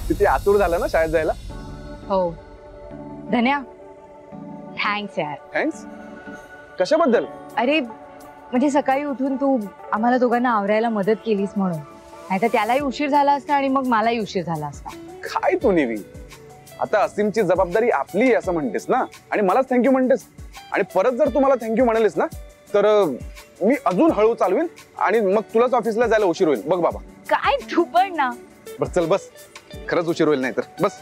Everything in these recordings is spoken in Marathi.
किती आतुर झाला ना शाळेत जायला. हो धन्या, थँक्स यार. थँक्स कशाबद्दल? अरे म्हणजे सकाळी उठून तू आम्हाला दोघांना आवरायला मदत केलीस म्हणून. नाहीतर त्यालाही उशीर झाला असता आणि मग मलाही उशीर झाला असता. काय तू निवी, आता असीमची जबाबदारी आपली असं म्हणतेस ना आणि मलाच थँक्यू म्हणतेस. आणि परत जर तू मला थँक्यू म्हणालीस ना तर मी अजून हळू चालवीन आणि मग तुलाच ऑफिसला जायला उशीर होईल बघ बाबा. काय तू पण ना. बस चल बस, खरंच उशीर होईल नाही तर बस.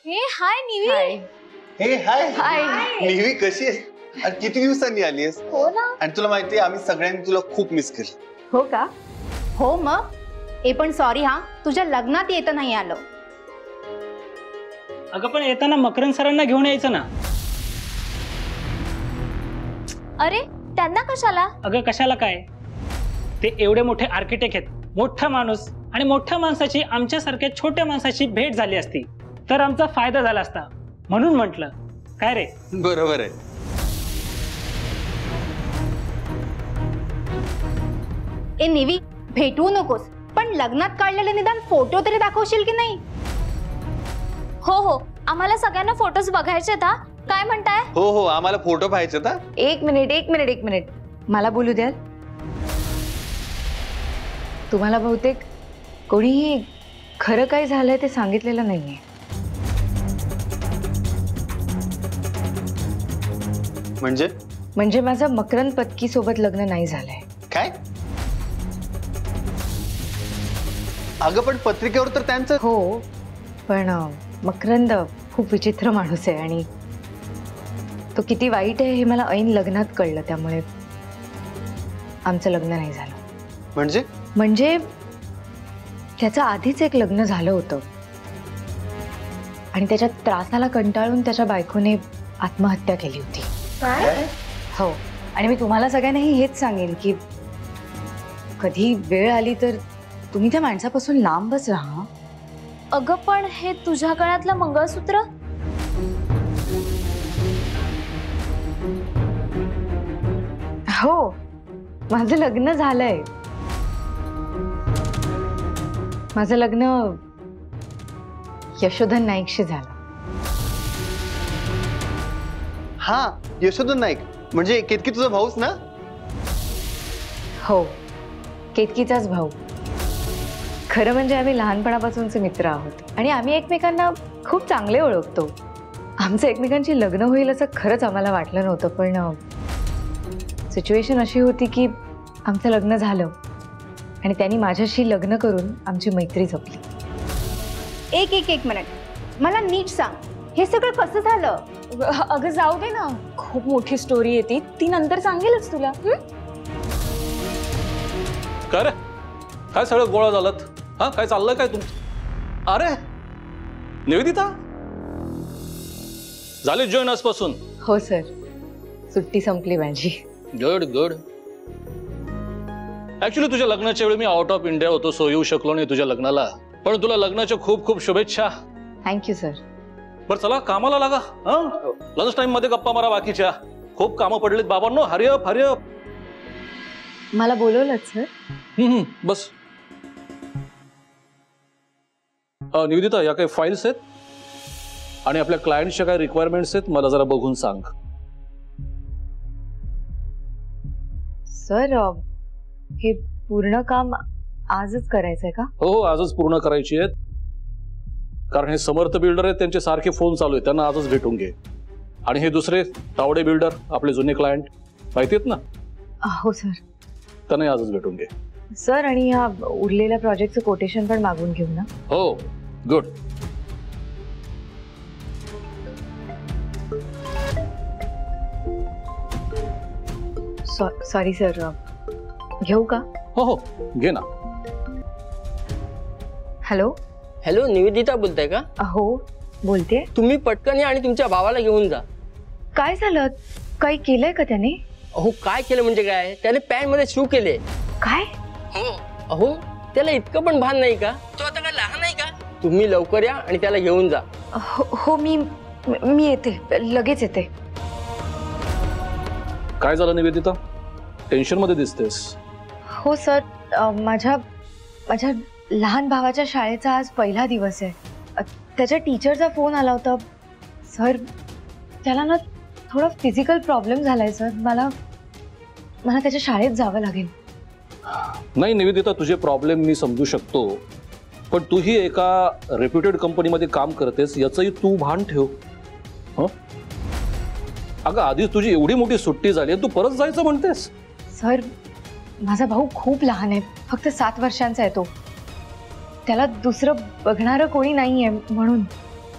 हे हाय निवी. हे हाय हाय. निवी, कशी आहेस? आणि किती दिवसांनी आलीस? हो ना. आणि तुला माहितीये आम्ही सगळ्यांनी तुला खूप मिस केलं. हो का? हो मग. हे पण सॉरी हा, तुझ्या लग्नात येता नाही आलं. अगं पण येताना मकरंद सरांना घेऊन यायचं ना. अरे त्यांना कशाला? अगं कशाला काय, ते एवढे मोठे आर्किटेक्ट आहेत, मोठा माणूस, आणि मोठ्या माणसाची आमच्यासारख्या छोट्या माणसाची भेट झाली असती तर आमचा फायदा झाला असता म्हणून म्हटलं. काय रे? बरोबर आहे. ए निवी, भेटवू नकोस, पण लग्नात काढलेले निदान फोटो तरी दाखवशील की नाही? हो हो, आम्हाला सगळ्यांना फोटोज बघायचे था. काय म्हणताय? हो हो, आम्हाला फोटो पाहायचे ना. एक मिनिट मला बोलू द्याल? तुम्हाला बहुतेक कोणीही खरं काय झालंय ते सांगितलेलं नाहीये. म्हणजे माझं मकरंद पत्की सोबत लग्न नाही झालंय. काय? अगं पण पत्रिकेवर तर त्यांचं. हो पण मकरंद खूप विचित्र माणूस आहे आणि तो किती वाईट आहे हे मला ऐन लग्नात कळलं. त्यामुळे आमचं लग्न नाही झालं. म्हणजे त्याचं आधीच एक लग्न झालं होतं आणि त्याच्या त्रासाला कंटाळून त्याच्या बायकोने आत्महत्या केली होती. हो, आणि मी तुम्हाला सगळ्यांनाही हेच सांगेन की कधी वेळ आली तर तुम्ही त्या माणसापासून लांबच राहा. अगं पण हे तुझ्या गळ्यातलं मंगळसूत्र? हो, माझं लग्न झालंय. माझं लग्न यशोधन नाईकशी झालं. हा, यशोधन नाईक म्हणजे केतकी तुझा भाऊच ना? हो, केतकीचाच भाऊ. खरं म्हणजे आम्ही लहानपणापासूनचे मित्र आहोत आणि आम्ही एकमेकांना खूप चांगले ओळखतो. आमचं एकमेकांची लग्न होईल असं खरंच आम्हाला वाटलं नव्हतं, पण सिच्युएशन अशी होती की आमचं लग्न झालं आणि त्यांनी माझ्याशी लग्न करून आमची मैत्री जपली. एक मिनिट, मला नीट सांग, हे सगळं कसं झालं? अगं जाऊ दे ना, खूप मोठी स्टोरी आहे ती नंतर सांगेलच तुला. काय रे, काय सगळं गोळा झालं? हा, काय चाललंय काय तुमचं? अरे निवेदिता झाली जॉईन आजपासून? हो सर, सुट्टी संपली माझी. Good good. ऍक्च्युली तुझ्या लग्नाच्या वेळी मी आउट ऑफ इंडिया होतो, सो येऊ शकलो नाही तुझ्या लग्नाला. पण तुला लग्नाच्या खूप खूप शुभेच्छा. Thank you sir. बरं चला कामाला लागा. लंच टाइम मध्ये गप्पा मारा बाकीच्या. खूप कामं पडलीत बाबांनो. हरिअप हरिअप. मला बोलवलंच सर? बस. निवेदिता, या काही फाईल्स आहेत आणि आपल्या क्लायंटच्या काही रिक्वायरमेंट्स आहेत, मला जरा बघून सांग. सर हे पूर्ण काम आजच करायचंय का? हो, आजच पूर्ण करायची आहेत, कारण हे समर्थ बिल्डर आहेत, त्यांचे सारखे फोन चालू आहेत, त्यांना आजच भेटून घे. आणि हे दुसरे तावडे बिल्डर, आपले जुने क्लायंट माहिती आहेत ना? हो सर. त्यांना आजच भेटून घे. सर, आणि ह्या उरलेल्या प्रोजेक्टचं कोटेशन पण मागून घेऊ ना? हो, गुड. सॉरी सर, घेऊ का? हो हो, घे ना. हॅलो हॅलो, निवेदिता बोलताय का? हो बोलते. तुम्ही पटकन या आणि तुमच्या भावाला घेऊन जा. काय झालं? काही केलंय का त्याने? अहो काय केलं म्हणजे काय, त्याने पॅन्ट मध्ये शू केले. काय? हो अहो त्याला इतकं पण भान नाही का? तो आता काय लहान आहे का? तुम्ही लवकर या आणि त्याला घेऊन जा. हो मी येते, लगेच येते. काय झालं निवेदिता, टेन्शन मध्ये दिसतेस? हो सर, माझ्या लहान भावाच्या शाळेचा आज पहिला दिवस आहे. त्याच्या टीचरचा फोन आला होता सर. त्याला ना थोडा फिजिकल प्रॉब्लेम झालाय सर. मला त्याच्या शाळेत जावं लागेल. नाही निवेदिता, तुझे प्रॉब्लेम मी समजू शकतो, पण तूही एका रेप्युटेड कंपनीमध्ये काम करतेस याचंही तू भान ठेव. हं? अगं आधीच तुझी एवढी मोठी सुट्टी झाली तू परत जायचं म्हणतेस? सर माझा भाऊ खूप लहान आहे, फक्त 7 वर्षांचा आहे तो. त्याला दुसरं बघणारं कोणी नाहीये म्हणून.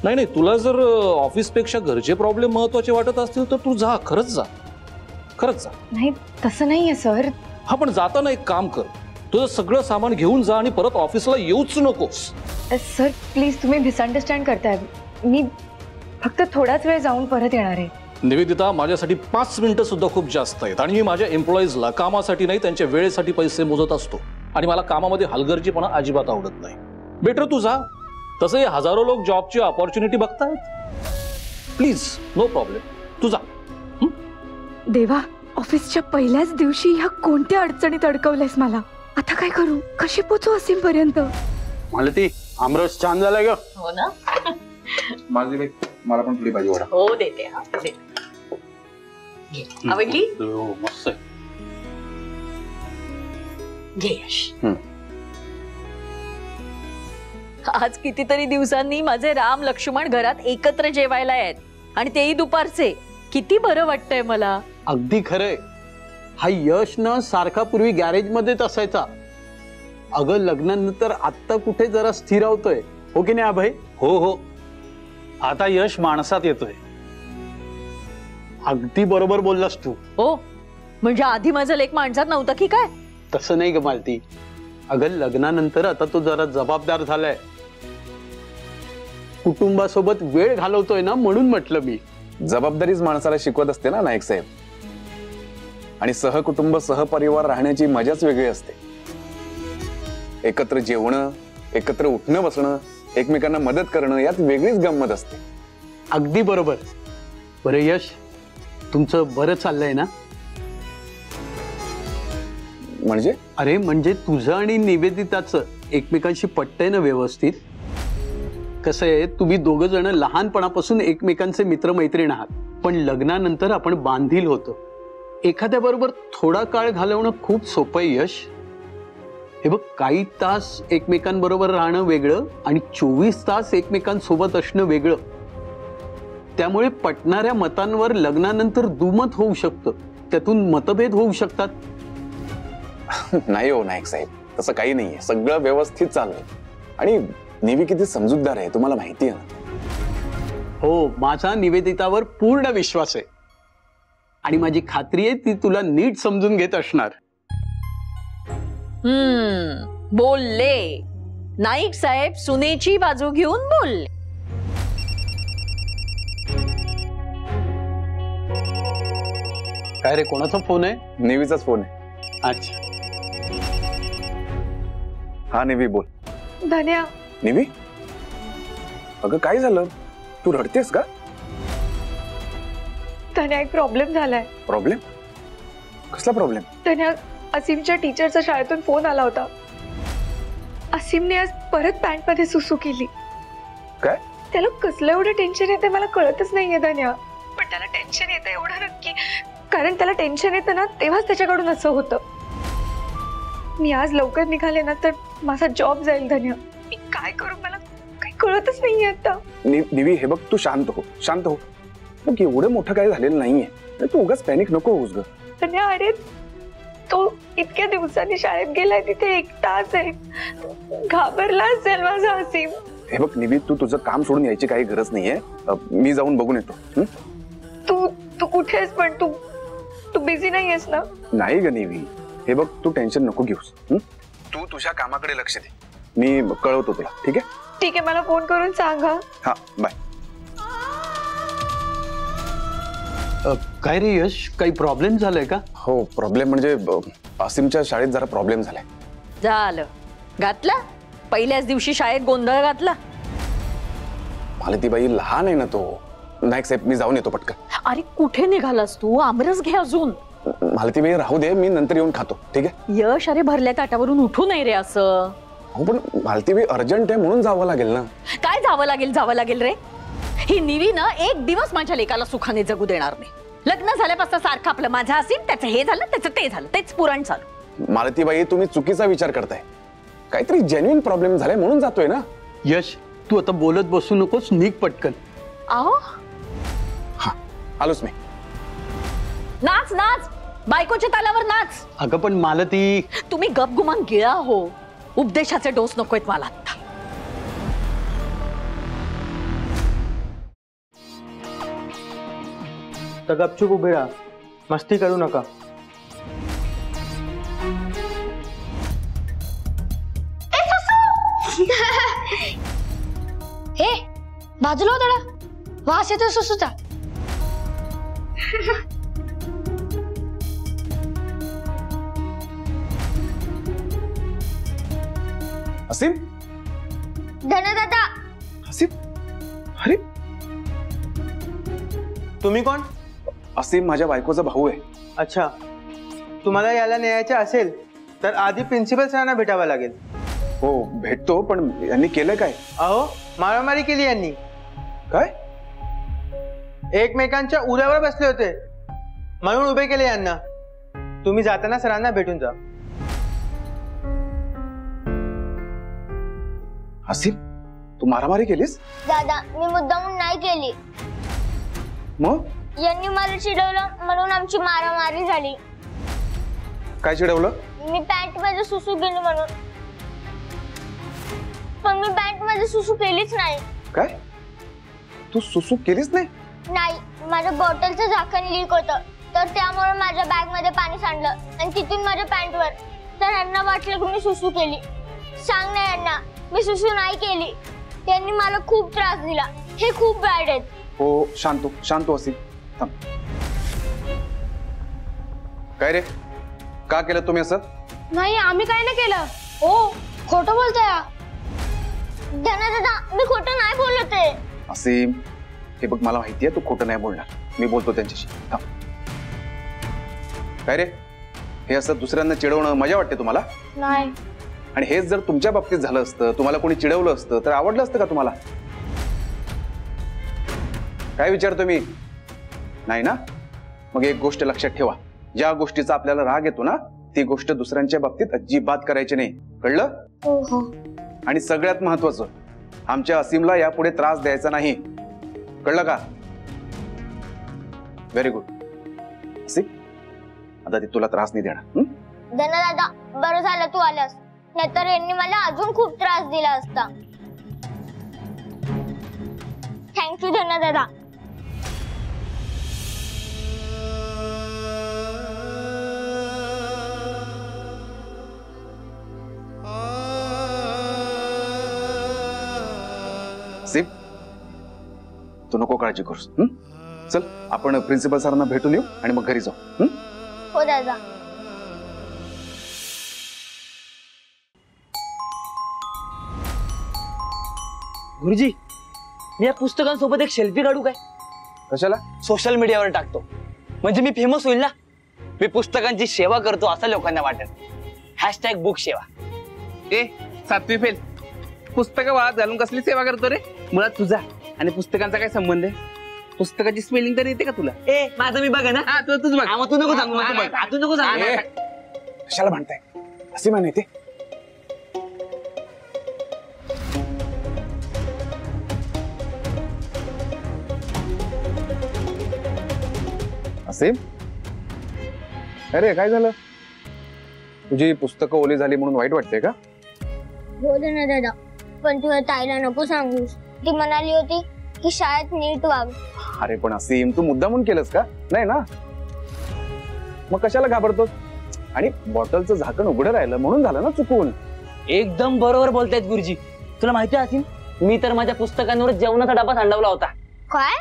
नाही, तुला जर ऑफिसपेक्षा घरचे प्रॉब्लेम महत्वाचे वाटत असतील तर तू जा, खरंच जा. नाही तसं नाहीये सर. हा पण जाताना एक काम कर, तुझं सगळं सामान घेऊन जा आणि परत ऑफिसला येऊच नकोस. सर प्लीज, तुम्ही मिसअंडरस्टँड करताय. मी फक्त थोडाच वेळ जाऊन परत येणार आहे. निवेदिता, माझ्यासाठी 5 मिनिटं सुद्धा खूप जास्त आहेत आणि मी माझ्या एम्प्लॉईजला कामासाठी नाही त्यांच्या वेळेसाठी पैसे मोजत असतो आणि मला कामामध्ये हलगर्जीपणा अजिबात आवडत नाही. बेटर तू जा. तसंही हजारो लोक जॉबची ऑपॉर्च्युनिटी बघतायत. प्लीज, नो प्रॉब्लेम, तू जा. देवा, ऑफिसच्या पहिल्याच दिवशी ह्या कोणत्या अडचणीत अडकवलंयस मला. आता काय करू, कशी पोचू असीम पर्यंत? मालती, आमरस छान झालाय ग. हो ना. माझी मला पण थोडी भाजी वाढा. हो देते. हा देते. घे. आवडली? मस्त आहे. घे यश. आज कितीतरी दिवसांनी माझे राम लक्ष्मण घरात एकत्र जेवायला आहेत आणि तेही दुपारचे. किती बरं वाटतंय मला. अगदी खरंय. हा यश न सारखा पूर्वी गॅरेज मध्येच असायचा. अगं लग्नानंतर आत्ता कुठे जरा स्थिरावतोय, हो की नाही अभय? हो, आता यश माणसात येतोय. अगदी बरोबर बोललास तू. हो म्हणजे आधी माझा लेक माणसात नव्हता की काय? तसं नाही ग मालती. अगं लग्नानंतर आता तो जरा जबाबदार झालाय, कुटुंबासोबत वेळ घालवतोय ना, म्हणून म्हटलं मी. जबाबदारीच माणसाला शिकवत असते ना नाईक साहेब. आणि सहकुटुंब सहपरिवार राहण्याची मजाच वेगळी असते. एकत्र जेवणं, एकत्र उठणं बसणं, एकमेकांना मदत करणं, यात वेगळीच गंमत असते. अगदी बरोबर. बरं यश, तुमचं बरं चाललंय ना? म्हणजे? अरे म्हणजे तुझं आणि निवेदिताचं एकमेकांशी पटतंय ना व्यवस्थित? कसं आहे, तुम्ही दोघं जण लहानपणापासून एकमेकांचे मित्रमैत्रीण आहात, पण लग्नानंतर आपण बांधील होतो. एखाद्या बरोबर थोडा काळ घालवणं खूप सोपं आहे यश. हे बघ, काही तास एकमेकांबरोबर राहणं वेगळं आणि 24 तास एकमेकांसोबत असणं वेगळं. त्यामुळे पटणाऱ्या मतांवर लग्नानंतर दुमत होऊ शकतं, त्यातून मतभेद होऊ शकतात. नाही हो नाईक साहेब, तसं काही नाहीये. सगळं व्यवस्थित चाललंय. आणि निवी किती समजूतदार आहे तुम्हाला माहिती आहे ना. हो, माझा निवेदितावर पूर्ण विश्वास आहे आणि माझी खात्री आहे ती तुला नीट समजून घेत असणार. बोलले नाईक साहेब, सुनेची बाजू घेऊन बोलले. काय रे, कोणाचा फोन आहे? निवीचाच फोन आहे. अच्छा. हा निवी बोल. धन्या. निवी, अगं काय झालं, तू रडतेस का? धन्या, एक प्रॉब्लेम झालाय. प्रॉब्लेम? कसला प्रॉब्लेम? धन्या, असीमच्या टीचरचा शाळेतून फोन आला होता. असीमने आज परत पॅन्ट मध्ये सुसू केली. काय? त्याला कसलं एवढं टेन्शन येते मला कळतच नाहीये धन्या. पण त्याला टेन्शन येतं एवढं नक्की, कारण त्याला टेन्शन येतं ना तेव्हाच त्याच्याकडून असं होतं. मी आज लवकर निघाले ना तर माझा जॉब जाईल धन्या. मी काय करू, मला काही कळतच नाहीये आता. निवी, हे बघ, तू शांत हो, शांत हो. मग एवढं मोठं काय झालेलं नाहीये, तू उगाच पॅनिक नको होऊस ग. धन्या, अरे तो इतक्या दिवसांनी शाळेत गेलाय, तिथे एकटाच आहे. घाबरला असेल माझा असीम. हे बघ निवी, तू तुझं काम सोडून यायची काही गरज नाहीये. मी जाऊन बघून येतो. तू कुठे आहेस? पण तू बिझी नाही आहेस ना? नाही ग निवी, हे बघ, तू टेन्शन नको घेऊस. तू तुझ्या कामाकडे लक्ष दे. मी कळवतो तुला, ठीक आहे? ठीक आहे, मला फोन करून सांगा. हा, बाय. काय रे यश, काही प्रॉब्लेम झालाय का? हो, प्रॉब्लेम म्हणजे असीमच्या शाळेत जरा प्रॉब्लेम झालाय. झालं घातला पहिल्याच दिवशी शाळेत गोंधळ घातला. मालतीबाई लहान आहे ना तो. नाही साहेब, मी जाऊन येतो पटकन. अरे कुठे निघालास तू? आमरस घे अजून. मालतीबाई राहू दे, मी नंतर येऊन खातो, ठीक आहे? यश अरे भरल्या ताटावरून उठू नाही रे असं. हो पण मालतीबाई अर्जंट आहे म्हणून जावं लागेल ना. काय जावं लागेल रे? ही निवी ना एक दिवस माझ्या लेकाला सुखाने जगू देणार नाही. लग्न झाल्यापासून सारखं आपलं माझं असेल, त्याचं हे झालं त्याचं ते झालं, तेच पुराण चालू. मालतीबाई तुम्ही चुकीचा विचार करताय. काहीतरी जेन्युइन प्रॉब्लेम झालाय म्हणून जातोय ना. यश, तू आता बोलत बसू नकोस, निघ पटकन. आहो हा, आलोच मी. नाच नाच, बायकोच्या तालावर नाच. अगं पण मालती. तुम्ही गपगुमान गिळा हो. उपदेशाचे डोस नकोयत मला आता. तर गपचूप उभे राहा, मस्ती करू नका. हे बाजूला होता, वास येतो सुसूचा. असीम, धनदादा. असीम, अरे तुम्ही कोण? असीम माझ्या बायकोचा भाऊ आहे. अच्छा, तुम्हाला याला न्यायचे असेल तर आधी प्रिन्सिपल सरांना भेटावं लागेल. हो भेटतो, पण यांनी केलं काय? अहो, मारामारी केली यांनी. काय? एकमेकांच्या उद्यावर बसले होते म्हणून उभे केले यांना. तुम्ही जाताना सरांना भेटून जा. असीम, तू मारामारी केलीस? दादा, मी मुद्दामून नाही केली. मग यांनी मला चिडवलं म्हणून आमची मारामारी झाली. काय चिडवलं? मी पॅन्ट मध्ये सुसू केली म्हणून. पण मी पॅन्ट मध्ये सुसू केलीच नाही. काय? तू सुसू केलीच नाही? नाही, माझ्या बॉटलचं झाकण लीक होतं, तर त्यामुळे माझ्या बॅग मध्ये पाणी सांडलं आणि तिथून माझ्या पॅन्टवर. तर यांना वाटलं की मी सुसू केली. सांग ना यांना, मी सुसू नाही केली. त्यांनी मला खूप त्रास दिला. हे खूप बॅड आहेत. हो, शांतो असीम, थांब. काय रे, का केलं तुम्ही असं? नाही, आम्ही काय नाही केलं. हो, खोटं बोलतोय. धनदादा, मी खोटं नाही बोलत आहे. असीम, हे बघ, मला माहितीये तू खोटं नाही बोलणार. मी बोलतो त्यांच्याशी, थांब. काय रे, हे असं दुसऱ्यांना चिडवणं मजा वाटते तुम्हाला? नाही. आणि हेच जर तुमच्या बाबतीत झालं असतं, तुम्हाला कोणी चिडवलं असतं तर आवडलं असतं का तुम्हाला? काय विचारतो मी? नाही ना? मग एक गोष्ट लक्षात ठेवा, ज्या गोष्टीचा आपल्याला राग येतो ना, ती गोष्ट दुसऱ्यांच्या बाबतीत अजिबात करायची नाही, कळलं? हो. आणि सगळ्यात महत्वाचं, आमच्या असीमला यापुढे त्रास द्यायचा नाही, कळलं का? Very good. असीम, आता ती तुला त्रास नाही देणार. धनदादा, बरं झालं तू आलास, नाहीतर यांनी मला अजून खूप त्रास दिला असता. थँक्यू धनदादा. असीम, तू नको काळजी करूस. चल, आपण प्रिन्सिपल सरांना भेटून येऊ आणि मग घरी जाऊ. हो दादा. गुरुजी, मी या पुस्तकांसोबत एक सेल्फी काढू काय? कशाला? सोशल मीडियावर टाकतो, म्हणजे मी फेमस होईल ना. मी पुस्तकांची सेवा करतो असं लोकांना वाटेल. #बुक सेवा. ए, 7वी फेल. पुस्तकं वाळत घालून कसली सेवा करतो रे? मुळात तुझा आणि पुस्तकांचा काय संबंध आहे? पुस्तकाची स्पेलिंग तरी येते का तुला? ए, माझं मी बघा ना. हा, तुझ बघ. तू नको सांगू, तू नको सांगू. कशाला म्हणताय? असीम आहे ते. असीम, अरे काय झालं? तुझी पुस्तकं ओली झाली म्हणून वाईट वाटते का? हो दादा, पण तुझ्या ताईला नको सांगूस. ती म्हणाली होती की शाळेत नीट वाग. अरे पण असीम, तू मुद्दामून केलंस का? नाही ना? मग कशाला घाबरतोस? आणि बॉटलचं झाकण उघडं राहिलं म्हणून झालं ना चुकून. एकदम बरोबर बोलतायत गुरुजी. तुला माहिती आहे, मी तर माझ्या पुस्तकांवर जेवणाचा डबा सांडवला होता. काय?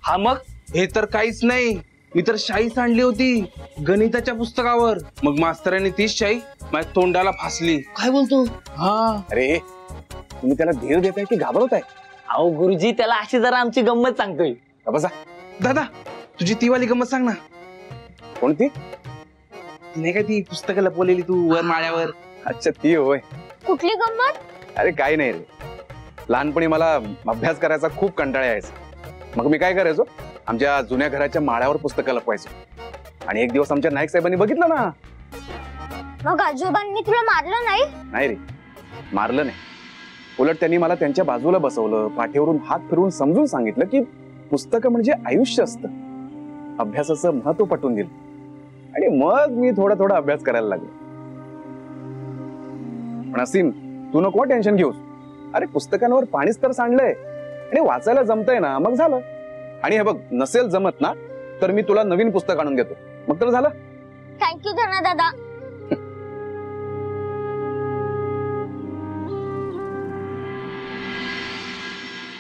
हा, मग हे तर काहीच नाही. मी तर शाई सांडली होती गणिताच्या पुस्तकावर. मग मास्तरांनी तीच शाई माझ्या तोंडाला फासली. काय बोलतो? हा. अरे तुम्ही त्याला धीर देताय की घाबरवताय? अहो गुरुजी, त्याला अशी जरा आमची गंमत सांगतोय. बसा. दादा तुझी ती वाली गंमत सांग ना. कोणती? ती नाही का ती पुस्तकं लपवलेली तू वर माळ्यावर? अच्छा ती होय. कुठली गंमत? अरे काही नाही रे, लहानपणी मला अभ्यास करायचा खूप कंटाळा यायचा. मग मी काय करायचो, आमच्या जुन्या घराच्या माळ्यावर पुस्तकं लपवायचो. आणि एक दिवस आमच्या नाईक साहेबांनी बघितलं ना. मग आजोबांनी तुला मारलं नाही? नाही रे, मारलं नाही. उलट त्यांनी मला त्यांच्या बाजूला बसवलं, पाठीवरून हात फिरवून समजून सांगितलं की पुस्तकं म्हणजे आयुष्य असतं, अभ्यासाचं महत्व पटवून दिलं. आणि मग मी थोडा थोडा अभ्यास करायला लागलो. पण असीम, तू नको टेन्शन घेऊस. अरे पुस्तकांवर पाणीच तर सांडलंय आणि वाचायला जमतंय ना, मग झालं. आणि हे बघ, नसेल जमत ना तर मी तुला नवीन पुस्तक आणून देतो, मग तर झालं. थँक्यू धना दादा.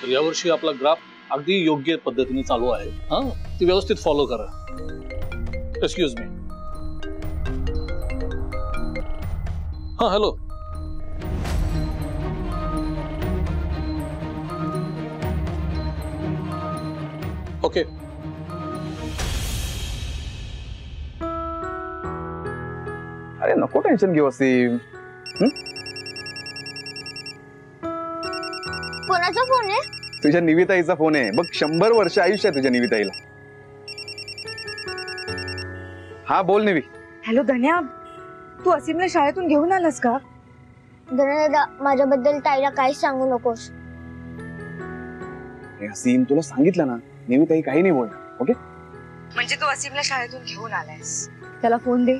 तर यावर्षी आपला ग्राफ अगदी योग्य पद्धतीने चालू आहे. हा, ती व्यवस्थित फॉलो करा. Excuse me. हा हॅलो. ओके. अरे नको टेन्शन घेऊ असीम. कोणाचा फोन आहे? तुझ्या निविताईचा फोन आहे बघ. 100 वर्ष आयुष्य आहे तुझ्या निविताईला. हा बोल निवी. हॅलो धन्या, तू असीमला शाळेतून घेऊन आलास का? धना दादा, माझ्याबद्दल ताईला काहीच सांगू नकोस. अरे असीम, तुला सांगितलं ना, निविताई काही नाही बोलणार. ओके. म्हणजे तू असीमला शाळेतून घेऊन आलायस? त्याला फोन दे.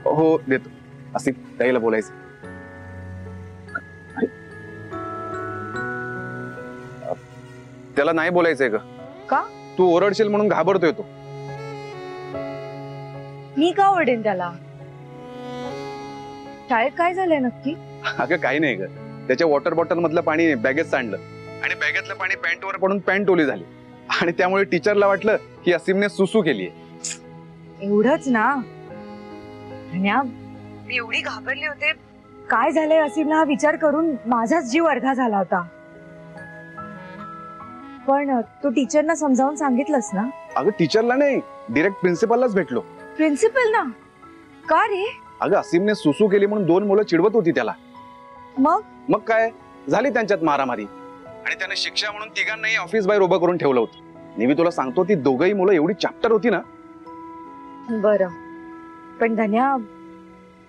हो देतो. असीम, ताईला बोलायचं. त्याला नाही बोलायचंय का? तू ओरडशील म्हणून घाबरतोय तो. मी का ओरडेन त्याला? शाळेत काय झालंय नक्की? अगं काही नाही ग, त्याच्या वॉटर बॉटल मधलं पाणी बॅगेत सांडलं आणि बॅगेतलं पाणी पॅन्टवर पडून पॅन्ट ओली झाली आणि त्यामुळे टीचरला वाटलं की असीमने सुसू केलीये. एवढंच ना? धन्या, मी एवढी घाबरले होते. काय झालंय असीमला हा विचार करून माझाच जीव अर्धा झाला होता. पण तू टीचरना समजावून सांगितलंस ना? अगं टीचरला नाही, डिरेक्ट प्रिन्सिपललाच भेटलो. प्रिन्सिपल ना? का रे? अगं असीमने सुसू केली म्हणून 2 मुलं चिडवत होती त्याला. मग काय झाली त्यांच्यात मारामारी आणि त्याने शिक्षा म्हणून तिघांनाही ऑफिस बाहेर उभं करून ठेवलं होतं. नेहमी तुला सांगतो, ती दोघही मुलं एवढी चॅप्टर होती ना. बरं, पण धन्या,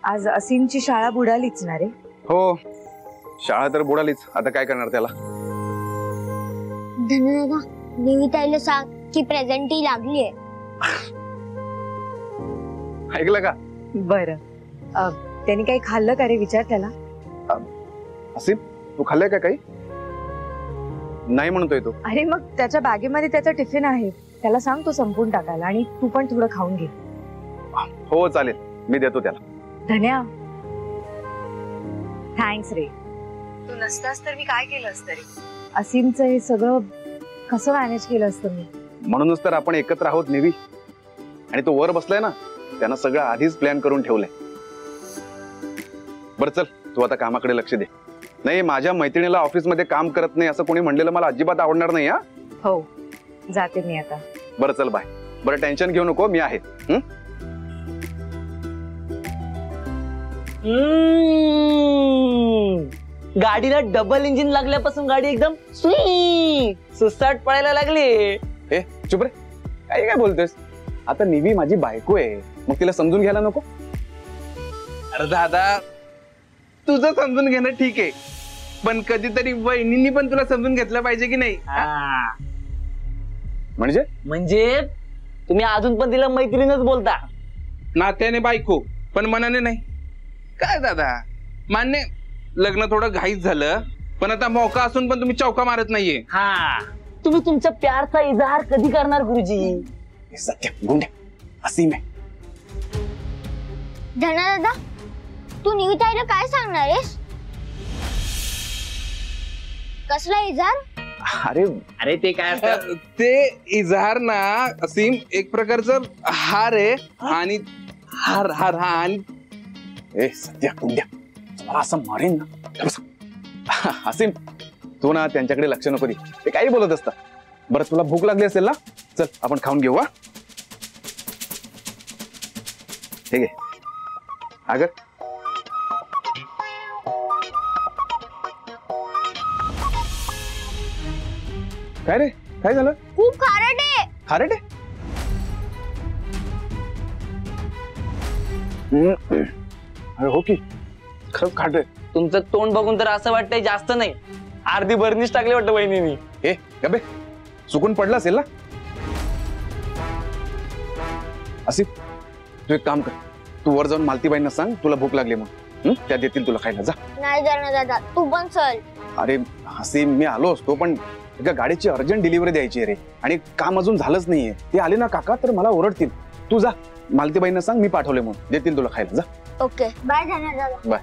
आज असीमची शाळा बुडालीच ना रे? हो, शाळा तर बुडालीच. आता काय करणार त्याला? धना दादा, निविताईला सांग की प्रेझेंटी लागलीये. ऐकलं का? बरं, त्यांनी काही खाल्लं का रे? विचार त्याला. असीम, तू खाल्लंय का काही? नाही म्हणतोय तो. अरे मग त्याच्या बॅगेमध्ये त्याचा टिफिन आहे, त्याला सांग तो संपून टाकायला आणि तू पण थोडं खाऊन घे. हो चालेल, मी देतो त्याला. धन्या, थँक्स रे. तू नसतास तर मी काय केलं असतं रे? असीमचं हे सगळं कसं मॅनेज केलं असतं मी? म्हणूनच तर आपण एकत्र आहोत नेवी. आणि तो वर बसलाय ना, त्यानं सगळं आधीच प्लॅन करून ठेवलंय. बरं चल, तू आता कामाकडे लक्ष दे. नाही, माझ्या मैत्रिणीला ऑफिस मध्ये काम करत नाही असं कोणी म्हणलेलं मला अजिबात आवडणार नाही. हा हो, जाते मी आता. बरं चल, बाय. बरं टेन्शन घेऊ नको, मी आहे. गाडीला डबल इंजिन लागल्यापासून गाडी एकदम सुसाट पळायला लागली. ए चुप रे, काय बोलतोयस? आता निवी माझी बायको आहे, मग तिला समजून घ्यायला नको? अरे दादा, तुझं समजून घेणं ठीक आहे, पण कधीतरी वहिनींनी पण तुला समजून घेतलं पाहिजे की नाही? म्हणजे तुम्ही अजून पण तिला मैत्रीणच बोलता? नात्याने बायको, पण मनाने नाही. काय दादा, मान्य लग्न थोडं घाईच झालं, पण आता मौका असून पण तुम्ही चौका मारत नाहीये. हा, तुम्ही तुमच्या प्यारचा इजहार कधी करणार गुरुजी? सत्य गुंड्या, असीम आहे. धना दादा, तू निविताईला काय सांगणार आहेस? कसला इजार? अरे अरे ते काय असतं ते इजहार ना असीम एक प्रकारचं हार आहे आणि हार हार हा आणि ए सध्या उद्या मला असं मारेन ना. बस. असीम तू ना त्यांच्याकडे लक्ष नको दे, ते काही बोलत असतात. बरं तुला भूक लागली असेल ना, चल आपण खाऊन घेऊ. हा ठीक आहे अगर काय रे काय झालं? खूप खारट आहे. खारट आहे? अरे हो की खरंच खारट आहे. तुमचं तोंड बघून तर असं वाटतंय जास्त नाही, अर्धी बरणीच टाकली वाटतं वहिनीनी. ए गबे चुकून पडला असेल ना. असे तू एक काम कर, तू वर जाऊन मालतीबाईंना सांग तुला भूक लागली म्हणून. त्या देतील तुला खायला. जा. नाही जाणार दादा, तू पण चल. अरे हसीम मी आलो असतो पण एका गाडीची अर्जंट डिलिव्हरी द्यायची आहे रे, आणि काम अजून झालंच नाहीये. ते आले ना काका तर मला ओरडतील. तू जा मालतीबाईंना सांग मी पाठवले म्हणून, देतील तुला खायला. जा. ओके बाय जाणार दादा. बाय.